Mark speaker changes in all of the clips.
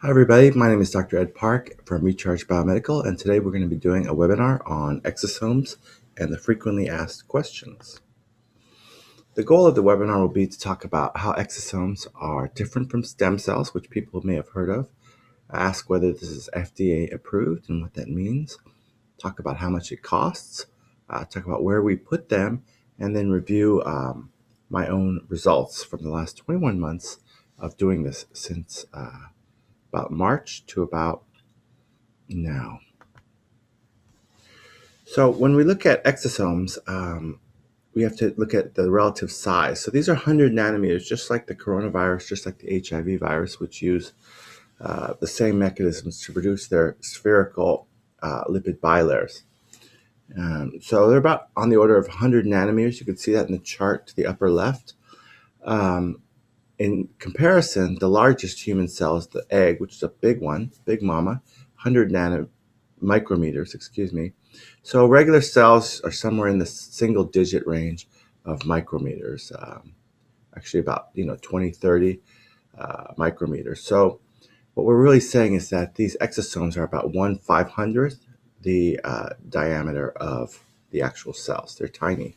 Speaker 1: Hi, everybody. My name is Dr. Ed Park from Recharge Biomedical, and today we're going to be doing a webinar on exosomes and the frequently asked questions. The goal of the webinar will be to talk about how exosomes are different from stem cells, which people may have heard of, ask whether this is FDA approved and what that means, talk about how much it costs, talk about where we put them, and then review my own results from the last 21 months of doing this since about March to about now. So when we look at exosomes, we have to look at the relative size. So these are 100 nanometers, just like the coronavirus, just like the HIV virus, which use the same mechanisms to produce their spherical lipid bilayers. So they're about on the order of 100 nanometers. You can see that in the chart to the upper left. In comparison, the largest human cell is the egg, which is a big one, big mama, 100 micrometers, excuse me. So regular cells are somewhere in the single digit range of micrometers, actually about 20, 30 micrometers. So what we're really saying is that these exosomes are about 1/500th the diameter of the actual cells. They're tiny.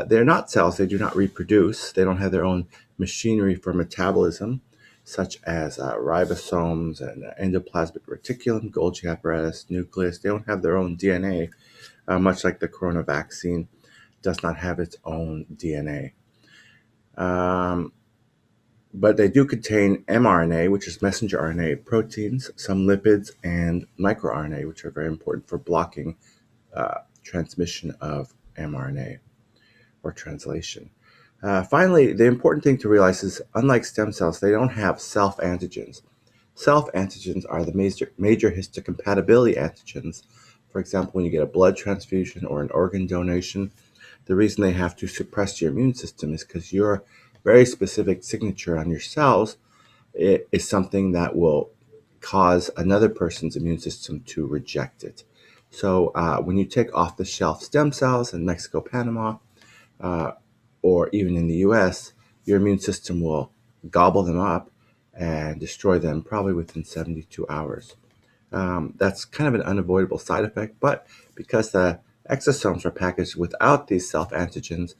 Speaker 1: They're not cells. They do not reproduce. They don't have their own machinery for metabolism, such as ribosomes and endoplasmic reticulum, Golgi apparatus, nucleus. They don't have their own DNA, much like the corona vaccine does not have its own DNA. But they do contain mRNA, which is messenger RNA, proteins, some lipids, and microRNA, which are very important for blocking transmission of mRNA or translation. Finally, the important thing to realize is, unlike stem cells, they don't have self-antigens. Self-antigens are the major histocompatibility antigens. For example, when you get a blood transfusion or an organ donation, the reason they have to suppress your immune system is because your very specific signature on your cells is something that will cause another person's immune system to reject it. So when you take off-the-shelf stem cells in Mexico, Panama, or even in the US, your immune system will gobble them up and destroy them probably within 72 hours. That's kind of an unavoidable side effect, but because the exosomes are packaged without these self antigens,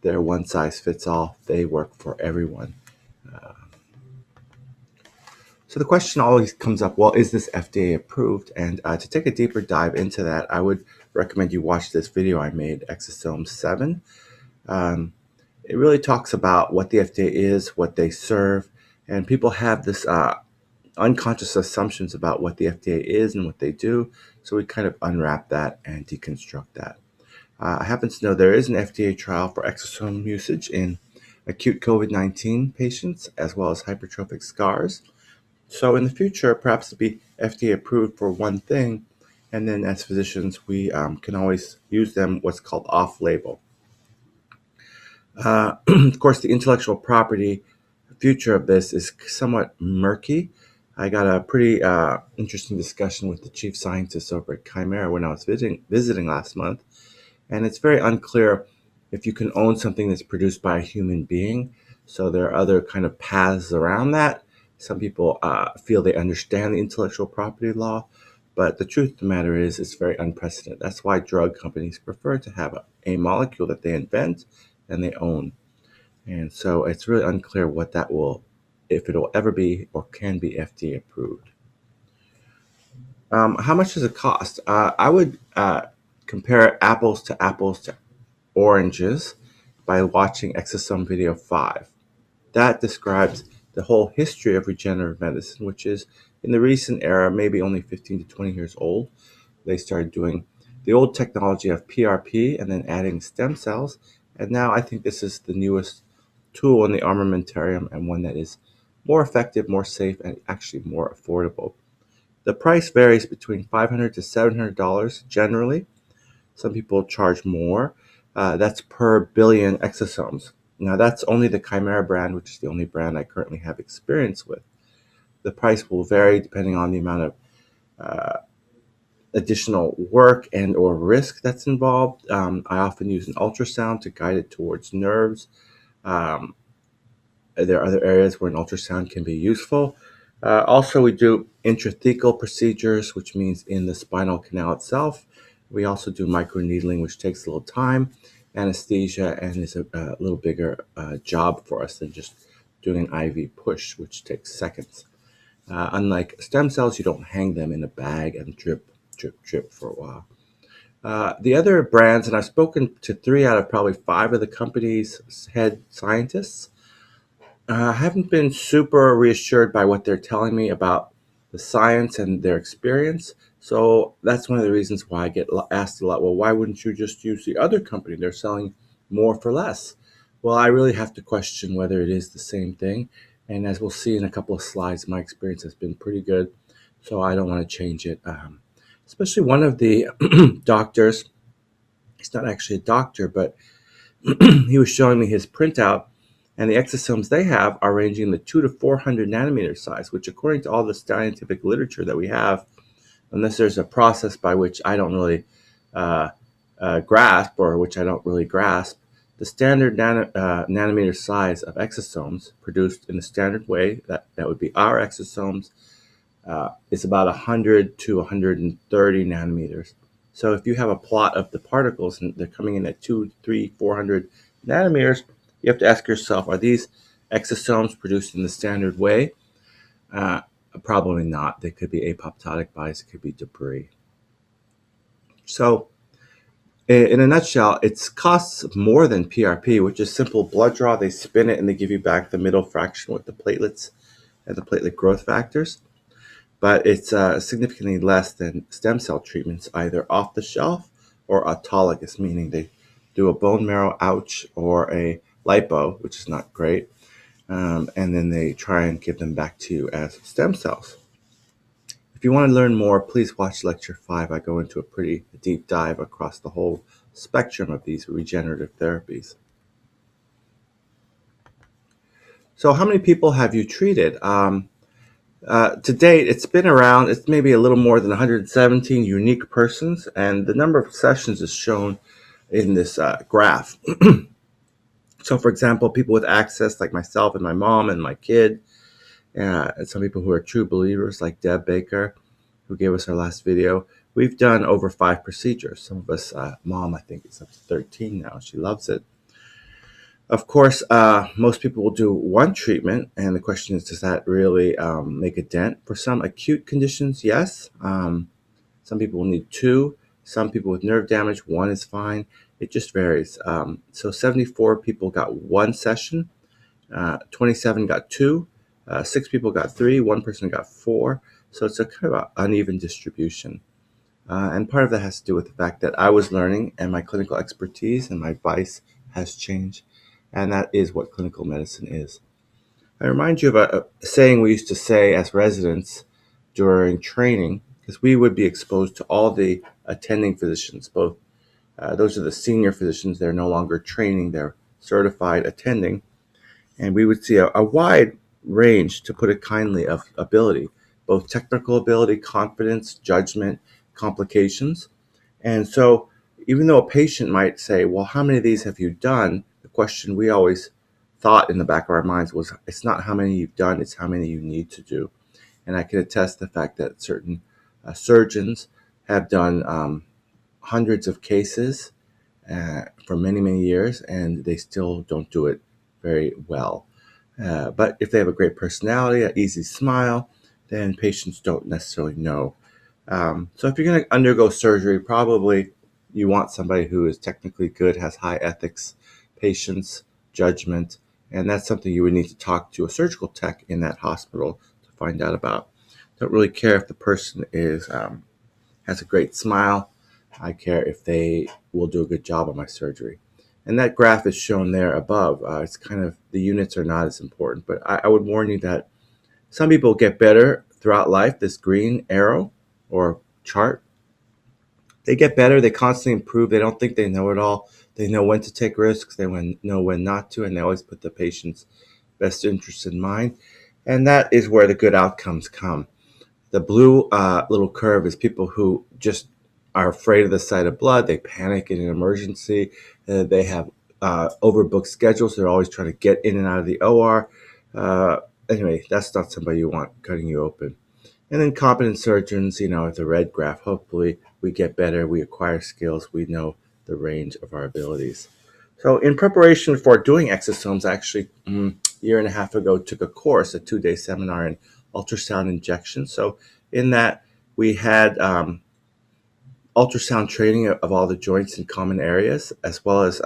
Speaker 1: they're one size fits all. They work for everyone. So the question always comes up, well, is this FDA approved? And to take a deeper dive into that, I would recommend you watch this video I made, Exosome 7. It really talks about what the FDA is, what they serve, and people have this unconscious assumptions about what the FDA is and what they do. So we kind of unwrap that and deconstruct that. I happen to know there is an FDA trial for exosome usage in acute COVID-19 patients as well as hypertrophic scars. So in the future, perhaps to be FDA approved for one thing, and then as physicians, we can always use them what's called off-label. Of course, the intellectual property future of this is somewhat murky. I got a pretty interesting discussion with the chief scientist over at Chimera when I was visiting last month, and it's very unclear if you can own something that's produced by a human being. So there are other kind of paths around that. Some people feel they understand the intellectual property law, but the truth of the matter is it's very unprecedented. That's why drug companies prefer to have a molecule that they invent and they own. And so it's really unclear what that will, if it'll ever be or can be FDA approved. How much does it cost? I would compare apples to oranges by watching Exosome Video 5. That describes the whole history of regenerative medicine, which is in the recent era, maybe only 15 to 20 years old. They started doing the old technology of PRP and then adding stem cells. And now I think this is the newest tool in the armamentarium and one that is more effective, more safe, and actually more affordable. The price varies between $500 to $700 generally. Some people charge more. That's per billion exosomes. Now, that's only the Chimera brand, which is the only brand I currently have experience with. The price will vary depending on the amount of additional work and or risk that's involved. I often use an ultrasound to guide it towards nerves. There are other areas where an ultrasound can be useful. Also, we do intrathecal procedures, which means in the spinal canal itself. We also do microneedling, which takes a little time, anesthesia, and is a little bigger job for us than just doing an IV push, which takes seconds. Unlike stem cells, you don't hang them in a bag and drip, drip, drip for a while. The other brands, and I've spoken to 3 out of probably 5 of the company's head scientists, I haven't been super reassured by what they're telling me about the science and their experience. So that's one of the reasons why I get asked a lot, well, why wouldn't you just use the other company? They're selling more for less. Well, I really have to question whether it is the same thing. And as we'll see in a couple of slides, my experience has been pretty good. So I don't want to change it. Especially one of the doctors, he's not actually a doctor, but he was showing me his printout, and the exosomes they have are ranging in the 2 to 400 nanometer size, which, according to all the scientific literature that we have, unless there's a process by which I don't really uh, grasp, or which I don't really grasp, the standard nanometer size of exosomes produced in the standard way, that would be our exosomes, is about 100 to 130 nanometers. So if you have a plot of the particles and they're coming in at 2, 3, 400 nanometers, you have to ask yourself, are these exosomes produced in the standard way? Uh, Probably not. They could be apoptotic bodies, it could be debris. So in a nutshell, it costs more than PRP, which is simple blood draw. They spin it and they give you back the middle fraction with the platelets and the platelet growth factors. But it's significantly less than stem cell treatments, either off the shelf or autologous, meaning they do a bone marrow ouch or a lipo, which is not great, and then they try and give them back to you as stem cells. If you want to learn more, please watch Lecture 5. I go into a pretty deep dive across the whole spectrum of these regenerative therapies. So how many people have you treated? To date, it's been around, it's maybe a little more than 117 unique persons, and the number of sessions is shown in this graph. So, for example, people with access, like myself and my mom and my kid, and some people who are true believers, like Deb Baker, who gave us our last video, we've done over 5 procedures. Some of us, mom, I think, is up to 13 now. She loves it. Of course, most people will do one treatment, and the question is, does that really make a dent? For some acute conditions, yes. Some people will need 2. Some people with nerve damage, 1 is fine. It just varies. So 74 people got 1 session, 27 got 2, 6 people got 3, 1 person got 4. So it's a kind of an uneven distribution. And part of that has to do with the fact that I was learning and my clinical expertise and my advice has changed. And that is what clinical medicine is. I remind you of a saying we used to say as residents during training, because we would be exposed to all the attending physicians, both those are the senior physicians. They're no longer training, they're certified attending. And we would see a wide range, to put it kindly, of ability, both technical ability, confidence, judgment, complications. And so even though a patient might say, well, how many of these have you done? The question we always thought in the back of our minds was, it's not how many you've done, it's how many you need to do. And I can attest the fact that certain surgeons have done hundreds of cases for many, many years, and they still don't do it very well. But if they have a great personality, an easy smile, then patients don't necessarily know. So if you're going to undergo surgery, probably you want somebody who is technically good, has high ethics, patience, judgment, and that's something you would need to talk to a surgical tech in that hospital to find out about. Don't really care if the person has a great smile. I care if they will do a good job on my surgery. And that graph is shown there above. It's kind of, the units are not as important, but I would warn you that some people get better throughout life. This green arrow or chart, they get better, they constantly improve, they don't think they know it all, they know when to take risks, they know when not to, and they always put the patient's best interest in mind. And that is where the good outcomes come. The blue little curve is people who just are afraid of the sight of blood. They panic in an emergency. They have overbooked schedules. They're always trying to get in and out of the OR. anyway, that's not somebody you want cutting you open. And then competent surgeons, the red graph, hopefully we get better, we acquire skills, we know the range of our abilities. So in preparation for doing exosomes, I actually, a year and a half ago, took a course, a 2-day seminar in ultrasound injection. So in that, we had ultrasound training of all the joints in common areas, as well as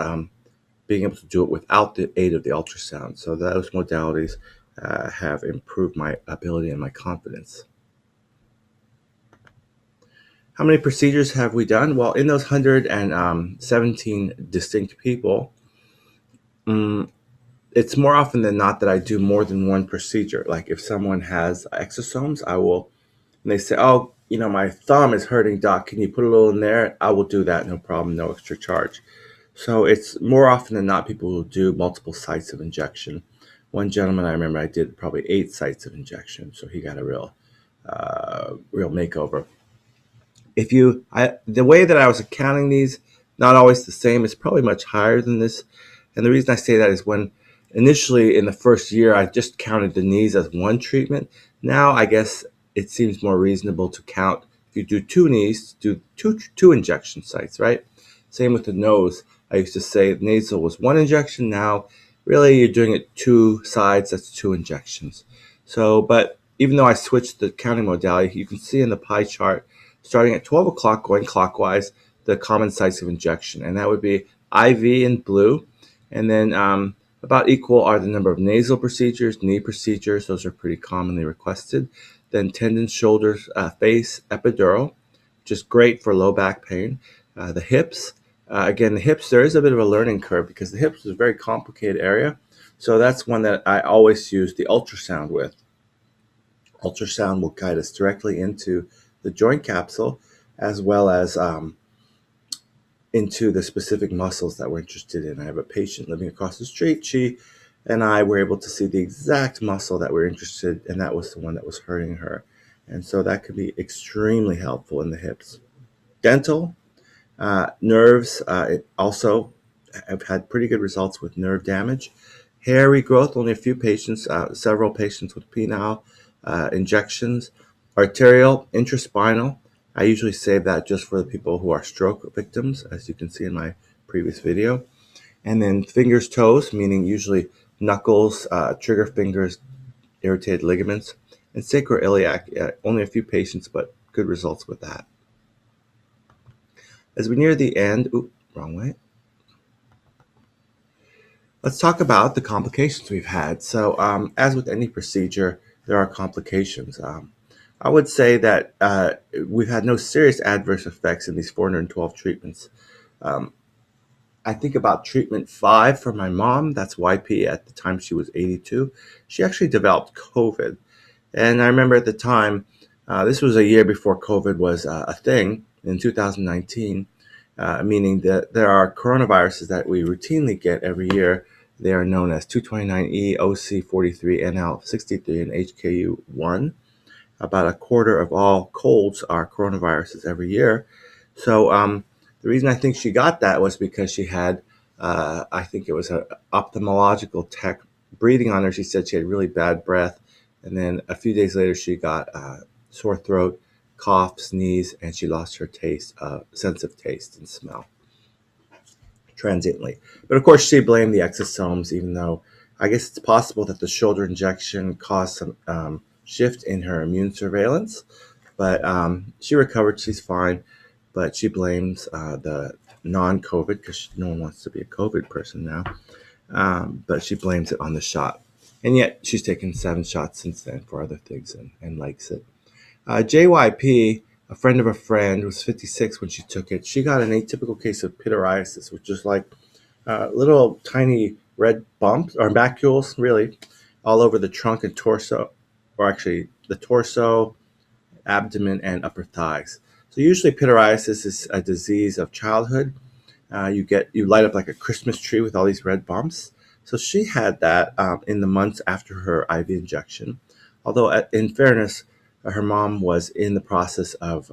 Speaker 1: being able to do it without the aid of the ultrasound. So those modalities have improved my ability and my confidence. How many procedures have we done? Well, in those 117 distinct people, it's more often than not that I do more than one procedure. Like if someone has exosomes, and they say, oh, my thumb is hurting, doc. Can you put a little in there? I will do that. No problem. No extra charge. So it's more often than not people who do multiple sites of injection. One gentleman I remember I did probably 8 sites of injection. So he got a real makeover. The way that I was accounting these, not always the same. It's probably much higher than this. And the reason I say that is when initially in the first year, I just counted the knees as one treatment. Now I guess it seems more reasonable to count, if you do 2 knees, do two injection sites, right? Same with the nose. I used to say nasal was 1 injection. Now really you're doing it 2 sides, that's 2 injections. So, but even though I switched the counting modality, you can see in the pie chart, starting at 12 o'clock, going clockwise, the common sites of injection. And that would be IV in blue. And then about equal are the number of nasal procedures, knee procedures. Those are pretty commonly requested. Then tendons, shoulders, face, epidural, which is great for low back pain. The hips. Again, the hips, there is a bit of a learning curve because the hips is a very complicated area. So that's one that I always use the ultrasound with. Ultrasound will guide us directly into the joint capsule, as well as into the specific muscles that we're interested in. I have a patient living across the street. She and I were able to see the exact muscle that we're interested in, and that was the one that was hurting her. And so that could be extremely helpful in the hips. Dental, nerves, it also have had pretty good results with nerve damage. Hair regrowth, only a few patients, several patients with penile injections. Arterial, intraspinal. I usually save that just for the people who are stroke victims, as you can see in my previous video. And then fingers, toes, meaning usually knuckles, trigger fingers, irritated ligaments. And sacroiliac, only a few patients, but good results with that. As we near the end, wrong way. Let's talk about the complications we've had. So, as with any procedure, there are complications. I would say that we've had no serious adverse effects in these 412 treatments. I think about treatment 5 for my mom. That's YP at the time she was 82. She actually developed COVID. And I remember at the time, this was a year before COVID was a thing in 2019, meaning that there are coronaviruses that we routinely get every year. They are known as 229E, OC43, NL63, and HKU1. About a quarter of all colds are coronaviruses every year. So the reason I think she got that was because she had, I think it was an ophthalmological tech breathing on her. She said she had really bad breath. And then a few days later, she got sore throat, cough, sneeze, and she lost her sense of taste and smell transiently. But of course, she blamed the exosomes, even though I guess it's possible that the shoulder injection caused some shift in her immune surveillance. But she recovered, she's fine. But she blames the non-COVID, because no one wants to be a COVID person now. But she blames it on the shot. And yet she's taken 7 shots since then for other things and likes it. JYP, a friend of a friend, was 56 when she took it. She got an atypical case of pityriasis, which is like little tiny red bumps or macules, really, all over the trunk and torso, or actually the torso, abdomen, and upper thighs. So usually pityriasis is a disease of childhood. You light up like a Christmas tree with all these red bumps. So she had that in the months after her IV injection. Although, in fairness, her mom was in the process of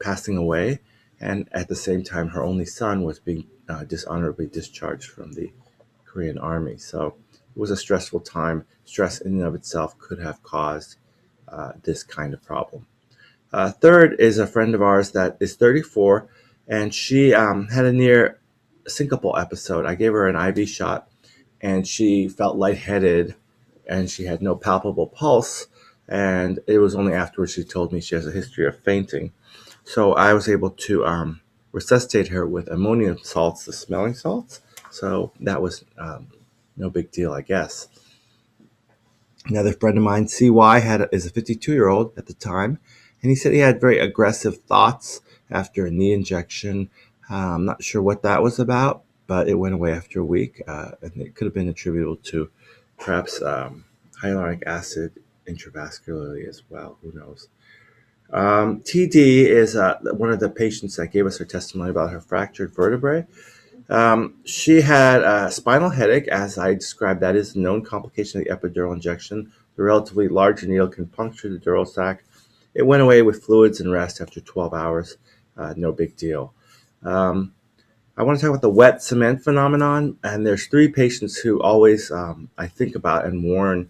Speaker 1: passing away, and at the same time, her only son was being dishonorably discharged from the Korean Army. So was a stressful time. Stress in and of itself could have caused this kind of problem. Third is a friend of ours that is 34, and she had a near syncopal episode. I gave her an IV shot, and she felt lightheaded, and she had no palpable pulse. And it was only afterwards she told me she has a history of fainting. So I was able to resuscitate her with ammonium salts, the smelling salts. So that was no big deal, I guess. Another friend of mine, CY, is a 52-year-old at the time, and he said he had very aggressive thoughts after a knee injection. I'm not sure what that was about, but it went away after a week, and it could have been attributable to perhaps hyaluronic acid intravascularly as well. Who knows? TD is one of the patients that gave us her testimony about her fractured vertebrae. She had a spinal headache, as I described. That is a known complication of the epidural injection. The relatively large needle can puncture the dural sac. It went away with fluids and rest after 12 hours. No big deal. I want to talk about the wet cement phenomenon. And there's 3 patients who always I think about and warn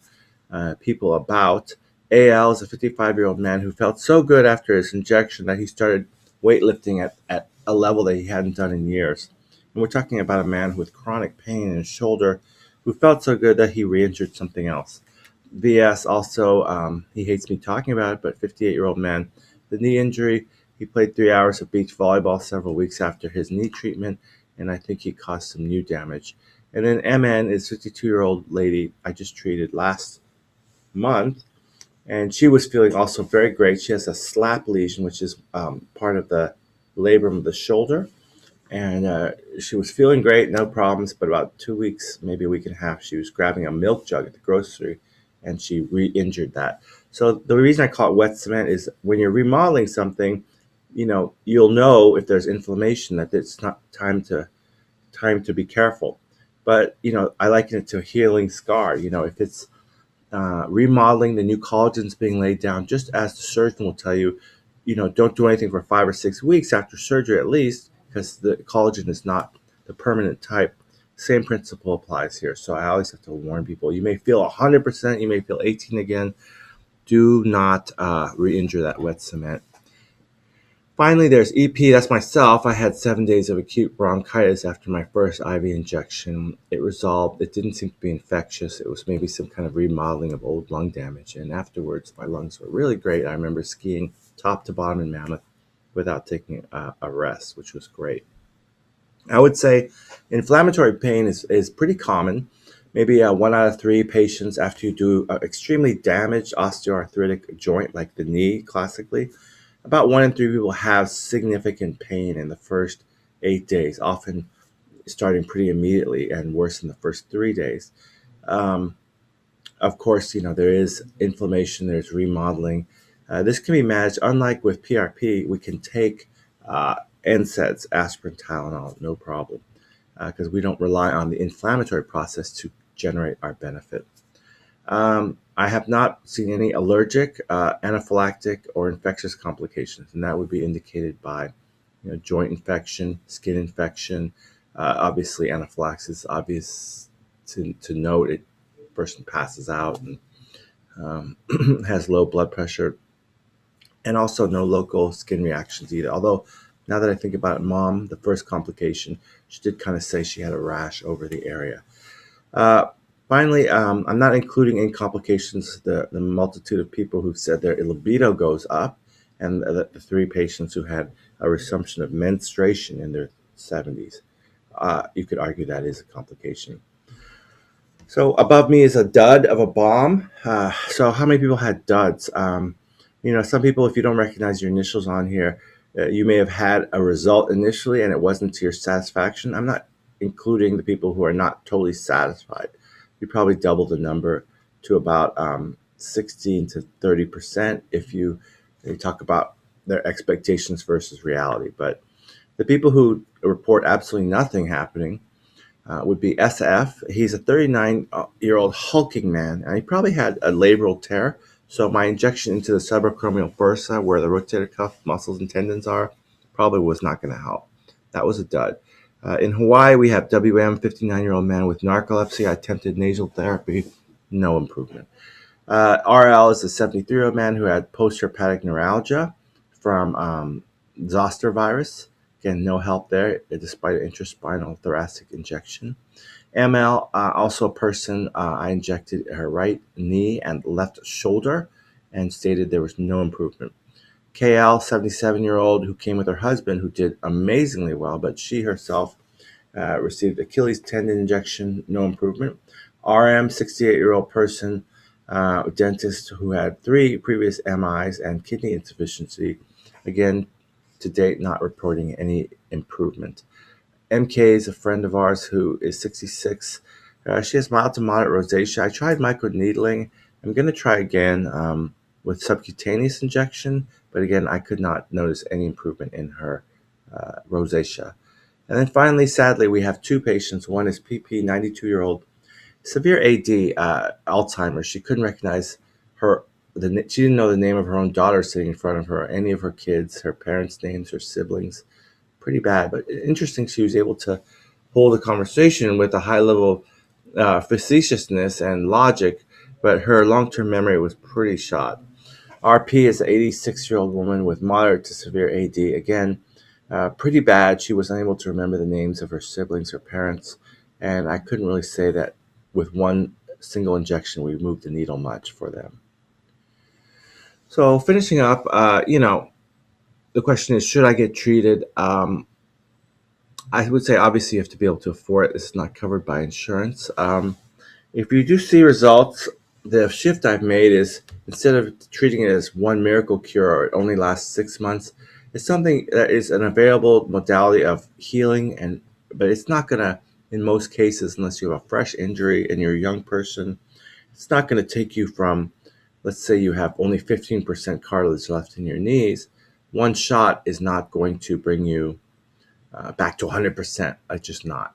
Speaker 1: people about. AL is a 55-year-old man who felt so good after his injection that he started weightlifting at a level that he hadn't done in years. And we're talking about a man with chronic pain in his shoulder who felt so good that he re-injured something else. VS also, he hates me talking about it, but 58-year-old man, the knee injury, he played 3 hours of beach volleyball several weeks after his knee treatment, and I think he caused some new damage. And then MN is 52-year-old lady I just treated last month, and she was feeling also very great. She has a slap lesion, which is part of the labrum of the shoulder. And she was feeling great, no problems. But about 2 weeks, maybe a week and a half, she was grabbing a milk jug at the grocery, and she re-injured that. So the reason I call it wet cement is when you're remodeling something, you'll know if there's inflammation that it's not time to be careful. But I liken it to a healing scar. If it's remodeling, the new collagen's being laid down, just as the surgeon will tell you, don't do anything for 5 or 6 weeks after surgery at least, because the collagen is not the permanent type. Same principle applies here. So I always have to warn people, you may feel 100%, you may feel 18 again. Do not re-injure that wet cement. Finally, there's EP. That's myself. I had 7 days of acute bronchitis after my first IV injection. It resolved. It didn't seem to be infectious. It was maybe some kind of remodeling of old lung damage. And afterwards, my lungs were really great. I remember skiing top to bottom in Mammoth without taking a rest, which was great. I would say inflammatory pain is pretty common. Maybe 1 out of 3 patients after you do an extremely damaged osteoarthritic joint like the knee classically, about 1 in 3 people have significant pain in the first 8 days, often starting pretty immediately and worse in the first 3 days. Of course, there is inflammation, there's remodeling. This can be managed. Unlike with PRP, we can take NSAIDs, aspirin, Tylenol, no problem, because we don't rely on the inflammatory process to generate our benefit. I have not seen any allergic, anaphylactic, or infectious complications, and that would be indicated by joint infection, skin infection. Obviously, anaphylaxis is obvious to note. It person passes out and has low blood pressure, and also no local skin reactions either. Although, now that I think about it, Mom, the first complication, she did kind of say she had a rash over the area. Finally, I'm not including in complications the multitude of people who've said their libido goes up, and the 3 patients who had a resumption of menstruation in their 70s. You could argue that is a complication. So above me is a dud of a bomb. So how many people had duds? Some people, if you don't recognize your initials on here, you may have had a result initially and it wasn't to your satisfaction. I'm not including the people who are not totally satisfied. You probably double the number to about 16 to 30% if you talk about their expectations versus reality. But the people who report absolutely nothing happening would be SF. He's a 39-year-old hulking man, and he probably had a labral tear. So my injection into the subacromial bursa, where the rotator cuff muscles and tendons are, probably was not going to help. That was a dud. In Hawaii, we have WM, 59-year-old man with narcolepsy. I attempted nasal therapy, no improvement. RL is a 73-year-old man who had postherpetic neuralgia from zoster virus. Again, no help there despite an intraspinal thoracic injection. ML, also a person, I injected her right knee and left shoulder and stated there was no improvement. KL, 77-year-old, who came with her husband, who did amazingly well, but she herself received Achilles tendon injection, no improvement. RM, 68-year-old person, dentist who had 3 previous MIs and kidney insufficiency. Again, to date, not reporting any improvement. MK is a friend of ours who is 66. She has mild to moderate rosacea. I tried microneedling. I'm going to try again with subcutaneous injection, but again, I could not notice any improvement in her rosacea. And then finally, sadly, we have 2 patients. One is PP, 92-year-old, severe AD, Alzheimer's. She couldn't recognize she didn't know the name of her own daughter sitting in front of her, any of her kids, her parents' names, her siblings. Pretty bad, but interesting. She was able to hold a conversation with a high level facetiousness and logic, but her long-term memory was pretty shot. RP is an 86-year-old woman with moderate to severe AD. Again, pretty bad. She was unable to remember the names of her siblings, her parents, and I couldn't really say that with one single injection we moved the needle much for them. So finishing up, the question is, should I get treated? I would say obviously you have to be able to afford it. This is not covered by insurance. If you do see results, the shift I've made is instead of treating it as one miracle cure or it only lasts 6 months, it's something that is an available modality of healing, but it's not going to, in most cases, unless you have a fresh injury and you're a young person, it's not going to take you from, let's say you have only 15% cartilage left in your knees. One shot is not going to bring you back to 100%. It's just not.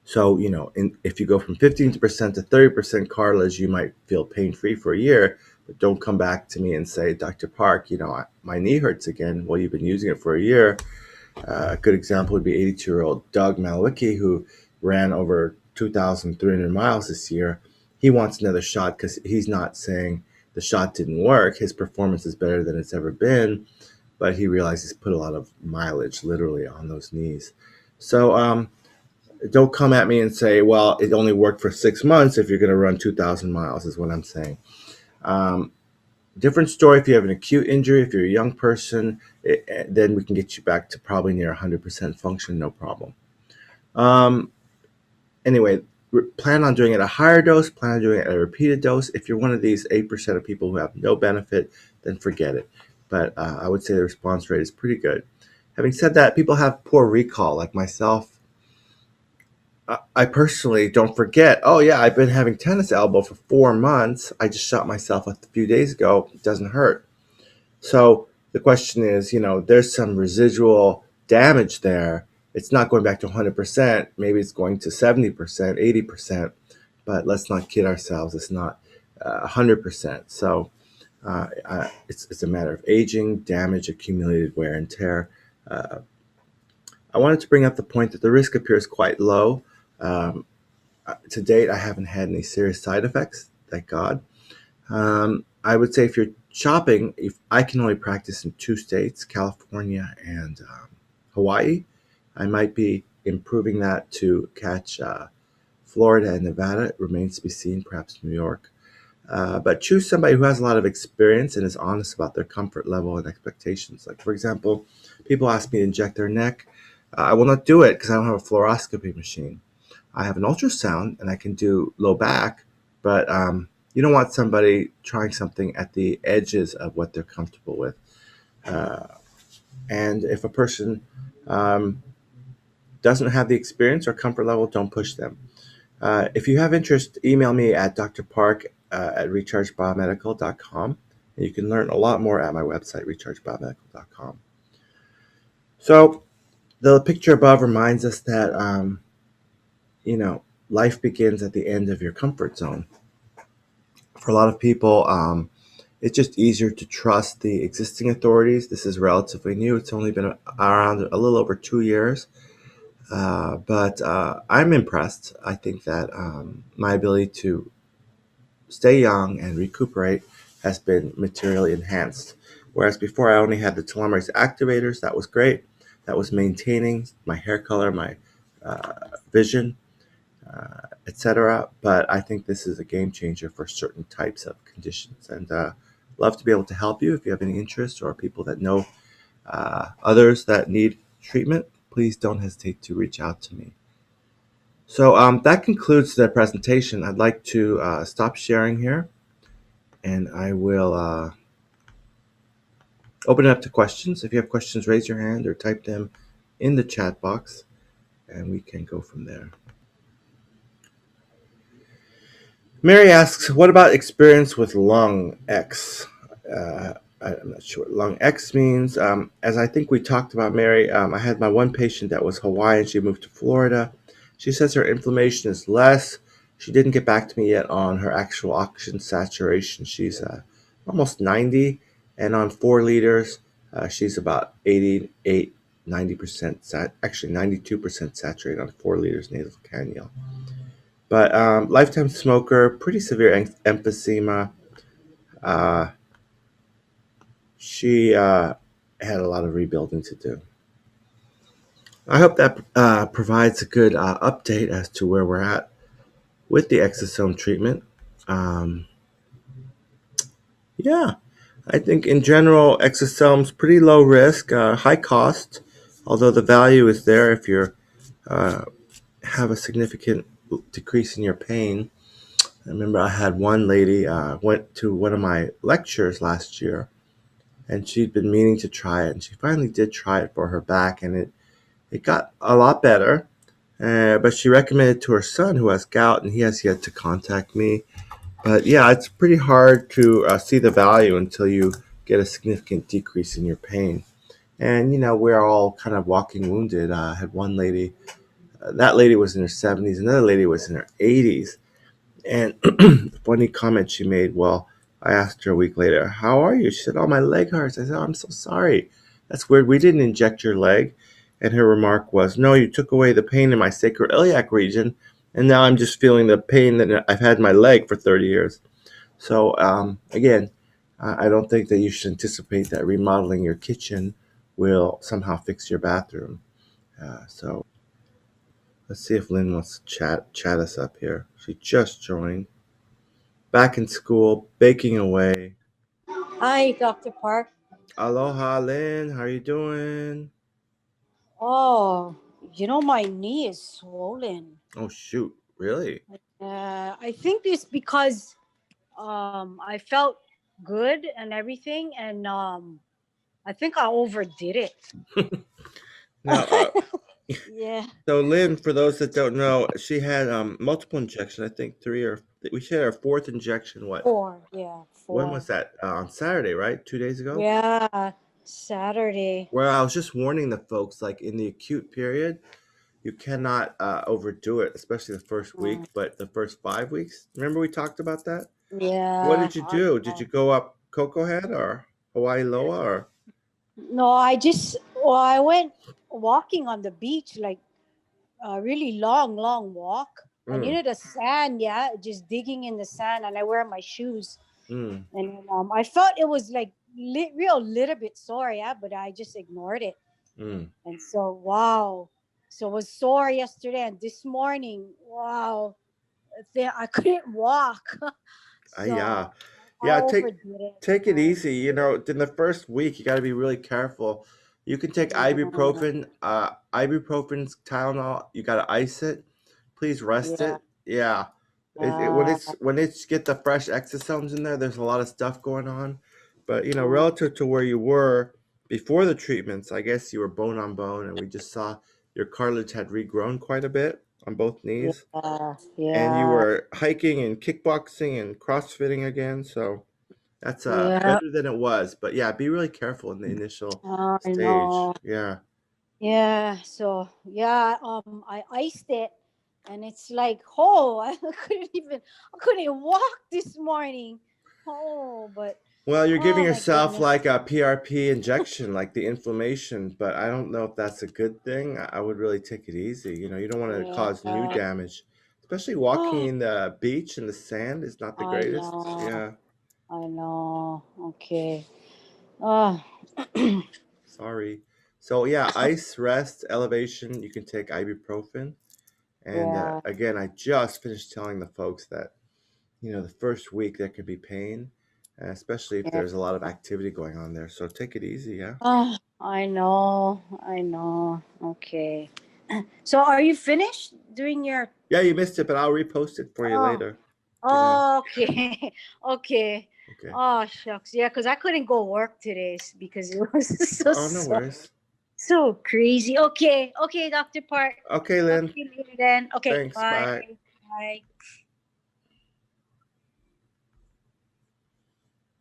Speaker 1: So, if you go from 15% to 30% cartilage, you might feel pain-free for a year, but don't come back to me and say, Dr. Park, my knee hurts again. Well, you've been using it for a year. A good example would be 82-year-old Doug Malwicki, who ran over 2,300 miles this year. He wants another shot because he's not saying the shot didn't work. His performance is better than it's ever been, but he realized he's put a lot of mileage literally on those knees. So don't come at me and say, well, it only worked for 6 months if you're going to run 2,000 miles is what I'm saying. Different story if you have an acute injury. If you're a young person, then we can get you back to probably near 100% function, no problem. Anyway, plan on doing it at a higher dose, plan on doing it at a repeated dose. If you're one of these 8% of people who have no benefit, then forget it. But I would say the response rate is pretty good. Having said that, people have poor recall, like myself. I personally don't forget, oh yeah, I've been having tennis elbow for 4 months. I just shot myself a few days ago. It doesn't hurt. So the question is, there's some residual damage there. It's not going back to 100%. Maybe it's going to 70%, 80%, but let's not kid ourselves. It's not 100%. So it's a matter of aging, damage, accumulated wear and tear. I wanted to bring up the point that the risk appears quite low. To date, I haven't had any serious side effects, thank God. I would say if you're shopping, if I can only practice in 2 states, California and Hawaii, I might be improving that to catch Florida and Nevada. It remains to be seen, perhaps New York. But choose somebody who has a lot of experience and is honest about their comfort level and expectations. Like, for example, people ask me to inject their neck. I will not do it because I don't have a fluoroscopy machine. I have an ultrasound and I can do low back, but you don't want somebody trying something at the edges of what they're comfortable with. And if a person doesn't have the experience or comfort level, don't push them. If you have interest, email me at drpark at rechargebiomedical.com. And you can learn a lot more at my website, rechargebiomedical.com. So the picture above reminds us that, life begins at the end of your comfort zone. For a lot of people, it's just easier to trust the existing authorities. This is relatively new. It's only been around a little over 2 years. But I'm impressed. I think that my ability to stay young and recuperate has been materially enhanced. Whereas before I only had the telomerase activators, that was great. That was maintaining my hair color, my vision, etc. But I think this is a game changer for certain types of conditions, and love to be able to help you if you have any interest or people that know others that need treatment. Please don't hesitate to reach out to me. So that concludes the presentation. I'd like to stop sharing here, and I will open it up to questions. If you have questions, raise your hand or type them in the chat box, and we can go from there. Mary asks, what about experience with lung X? I'm not sure what lung X means. As I think we talked about, Mary, I had my one patient that was Hawaiian. She moved to Florida. She says her inflammation is less. She didn't get back to me yet on her actual oxygen saturation. She's almost 90, and on 4 liters, she's about 88, 90%, actually 92% saturated on 4 liters nasal cannula. But lifetime smoker, pretty severe emphysema. Uh, she had a lot of rebuilding to do. I hope that provides a good update as to where we're at with the exosome treatment. Um, yeah, I think in general, exosomes pretty low risk, high cost, although the value is there if you uh, have a significant decrease in your pain. I remember I had one lady went to one of my lectures last year, and she'd been meaning to try it, and she finally did try it for her back, and it got a lot better. But she recommended it to her son who has gout, and he has yet to contact me. But yeah, it's pretty hard to see the value until you get a significant decrease in your pain. And you know, we're all kind of walking wounded. I had one lady, that lady was in her 70s, another lady was in her 80s. And funny comment she made, well, I asked her a week later, how are you? She said, oh, my leg hurts. I said, oh, I'm so sorry. That's weird. We didn't inject your leg. And her remark was, no, you took away the pain in my sacroiliac region. And now I'm just feeling the pain that I've had in my leg for 30 years. So, again, I don't think that you should anticipate that remodeling your kitchen will somehow fix your bathroom. So let's see if Lynn wants to chat us up here. She just joined. Back in school, baking away.
Speaker 2: Hi, Dr. Park.
Speaker 1: Aloha, Lynn. How are you doing?
Speaker 2: Oh, my knee is swollen.
Speaker 1: Oh, shoot. Really?
Speaker 2: I think it's because I felt good and everything, and I think I overdid it.
Speaker 1: Now,
Speaker 2: Yeah,
Speaker 1: so Lynn, for those that don't know, she had multiple injections. I think three or we had our fourth injection. What?
Speaker 2: four. Yeah,
Speaker 1: When was
Speaker 2: four.
Speaker 1: that? On Saturday, right? 2 days ago.
Speaker 2: Yeah, Saturday.
Speaker 1: Where I was just warning the folks, like in the acute period, you cannot overdo it, especially the first
Speaker 2: Mm,
Speaker 1: week, but the first 5 weeks. Remember we talked about that? What
Speaker 2: yeah.
Speaker 1: did you do? Did you go up Cocoa Head or Hawaii Loa or?
Speaker 2: No, I went walking on the beach, like a really long, long walk. And
Speaker 1: Mm,
Speaker 2: the sand, yeah, just digging in the sand, and I wear my shoes.
Speaker 1: mm,
Speaker 2: And I felt it was like real little bit sore, yeah, but I just ignored it.
Speaker 1: mm.
Speaker 2: And so, wow. So it was sore yesterday, and this morning, wow, I couldn't walk.
Speaker 1: Yeah,
Speaker 2: So I
Speaker 1: yeah.
Speaker 2: overdid it.
Speaker 1: Take it easy. You know, in the first week, you got to be really careful. You can take
Speaker 2: Yeah,
Speaker 1: ibuprofen's Tylenol. You got to ice it. Please rest
Speaker 2: yeah,
Speaker 1: it. Yeah, when
Speaker 2: uh,
Speaker 1: it's get the fresh exosomes in there, there's a lot of stuff going on. But you know,
Speaker 2: uh,
Speaker 1: relative to where you were before the treatments, I guess you were bone on bone, and we just saw your cartilage had regrown quite a bit on both knees,
Speaker 2: yeah,
Speaker 1: and you
Speaker 2: yeah,
Speaker 1: were hiking and kickboxing and crossfitting again. So that's
Speaker 2: yeah.
Speaker 1: better than it was. But yeah, be really careful in the initial
Speaker 2: I
Speaker 1: stage.
Speaker 2: know.
Speaker 1: Yeah.
Speaker 2: Yeah. So yeah, I iced it, and it's like, oh, I couldn't walk this morning. Oh, but
Speaker 1: Well, you're giving
Speaker 2: Oh my
Speaker 1: yourself
Speaker 2: goodness.
Speaker 1: like a PRP injection, like the inflammation, but I don't know if that's a good thing. I would really take it easy. You don't want to cause new
Speaker 2: Yeah.
Speaker 1: damage, especially walking
Speaker 2: Oh,
Speaker 1: in the beach and the sand is not the
Speaker 2: I
Speaker 1: greatest.
Speaker 2: know.
Speaker 1: Yeah,
Speaker 2: I know. Okay. Oh.
Speaker 1: sorry. So yeah, ice, rest, elevation. You can take ibuprofen, and
Speaker 2: Yeah.
Speaker 1: again, I just finished telling the folks that the first week there could be pain, especially if
Speaker 2: Yeah.
Speaker 1: there's a lot of activity going on there. So take it easy. Yeah.
Speaker 2: Oh, I know. I know. Okay. So are you finished doing your
Speaker 1: Yeah, you missed it, but I'll repost it for you
Speaker 2: oh,
Speaker 1: later. Yeah.
Speaker 2: okay. Okay.
Speaker 1: Okay.
Speaker 2: Oh shucks. Yeah, because I couldn't go work today because it was
Speaker 1: Oh, no
Speaker 2: so
Speaker 1: worries.
Speaker 2: so crazy. Okay. Okay, Dr. Park.
Speaker 1: Okay,
Speaker 2: Talk to
Speaker 1: Lynn.
Speaker 2: you later then. Okay.
Speaker 1: Thanks.
Speaker 2: Bye.
Speaker 1: Bye.
Speaker 2: Bye.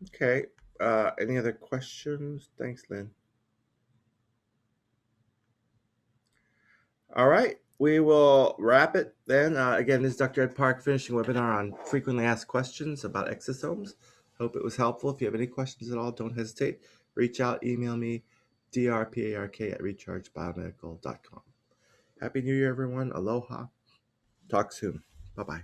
Speaker 1: Okay. Any other questions? Thanks, Lynn. All right. We will wrap it then. Again, this is Dr. Ed Park finishing webinar on frequently asked questions about exosomes. Hope it was helpful. If you have any questions at all, don't hesitate. Reach out, email me, drpark@rechargebiomedical.com. Happy New Year, everyone. Aloha. Talk soon. Bye-bye.